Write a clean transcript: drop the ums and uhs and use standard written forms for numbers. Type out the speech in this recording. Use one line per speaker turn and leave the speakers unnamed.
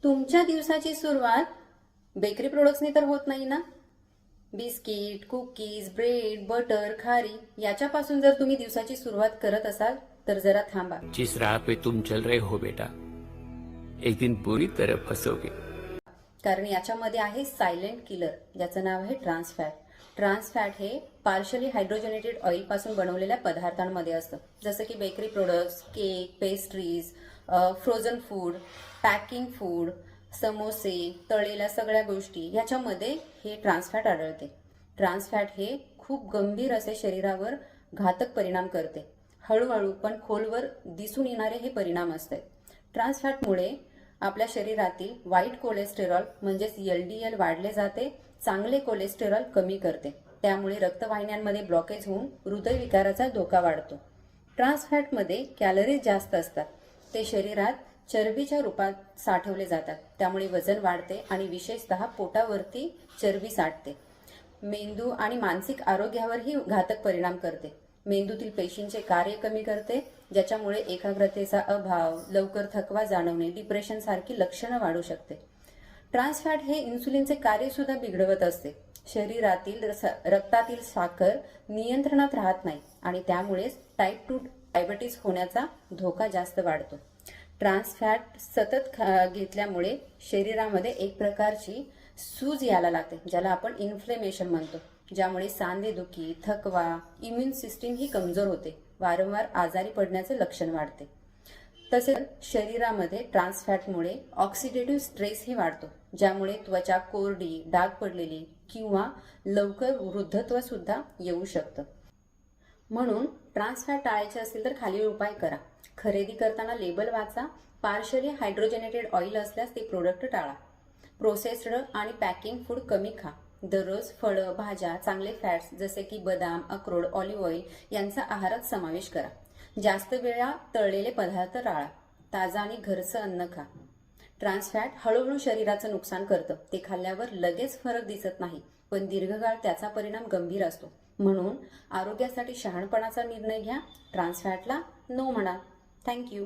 तुमच्या दिवसाची सुरुवात बेकरी प्रोडक्ट्सनी तर होत नाही ना। बिस्किट, कुकीज, ब्रेड, बटर, खारी याच्यापासून जर तुम्ही दिवसाची सुरुवात करत असाल तर जरा थांबा।
जिस राह पे तुम चल रहे हो बेटा, एक दिन बुरी तरह फंसोगे।
कारण याच्यामध्ये आहे सायलेंट किलर, ज्याचं नाव आहे ट्रान्स फॅट। ट्रान्स फॅट हे पार्शली हायड्रोजनेटेड ऑइल पासून बनवलेल्या पदार्थांमध्ये असतं, जसं की bakery products, cake, pastries, frozen food, packing food, समोसे, तळलेल्या सगळ्या गोष्टी याच्यामध्ये हे ट्रान्स फॅट आढळते। ट्रान्स फॅट हे खूप गंभीर असे शरीरावर घातक परिणाम करते। हळूहळू पण खोलवर दिसून येणारे हे परिणाम असतात। ट्रान्स फॅटमुळे आपल्या शरीरातील वाईट कोलेस्टेरॉल म्हणजेच LDL वाढले जाते, चांगले कोलेस्टेरॉल कमी करते, त्यामुळे रक्तवाहिन्यांमध्ये ब्लॉकेज होऊन हृदयविकाराचा धोका वाढतो। ट्रान्स फॅटमध्ये कॅलरीज जास्त असतात, ते शरीरात चरबीच्या रूपात साठवले जातात, त्यामुळे वजन वाढते आणि विशेषतः पोटावरती चरबी साठते। मेंदू आणि मानसिक आरोग्यावरही घातक परिणाम करते। मेंदूतील पेशींचे कार्य कमी करते, ज्याच्यामुळे एकाग्रतेचा अभाव, लवकर थकवा जाणवणे, डिप्रेशन सारखी लक्षणं वाढू शकते। ट्रान्स फॅट हे इन्सुलिनचे कार्य सुद्धा बिघडवत असते। शरीरातील रक्तातील साखर नियंत्रणात राहत नाही आणि त्यामुळेच टाईप 2 डायबिटीज होण्याचा धोका जास्त वाढतो। ट्रान्स फॅट सतत घेतल्यामुळे शरीरामध्ये एक प्रकारची सूज यायला लागते, ज्याला आपण इन्फ्लेमेशन म्हणतो, ज्यामुळे सांधेदुखी, थकवा, इम्युन सिस्टीम ही कमजोर होते, वारंवार आजारी पडण्याचे लक्षण वाढते। तसेच शरीरामध्ये ट्रान्स फॅटमुळे ऑक्सिडेटिव्ह स्ट्रेस ही वाढतो, ज्यामुळे त्वचा कोरडी, डाग पडलेली किंवा लवकर वृद्धत्व सुद्धा येऊ शकतं। म्हणून ट्रान्स फॅट टाळायचे असतील तर खालील उपाय करा। खरेदी करताना लेबल वाचा, पार्शली हायड्रोजनेटेड ऑइल असल्यास ते प्रोडक्ट टाळा। प्रोसेस्ड आणि पॅकिंग फूड कमी खा। दररोज फळं, भाज्या, चांगले फॅट्स जसे की बदाम, अक्रोड, ऑलिव्ह ऑइल यांचा आहारात समावेश करा। जास्त वेळा तळलेले पदार्थ टाळा। ताजा आणि घरचं अन्न खा। ट्रान्स फॅट हळूहळू शरीराचं नुकसान करतं, ते खाल्ल्यावर लगेच फरक दिसत नाही, पण दीर्घकाळ त्याचा परिणाम गंभीर असतो। म्हणून आरोग्यासाठी शहाणपणाचा निर्णय घ्या, ट्रान्स फॅटला नो म्हणा। थँक्यू।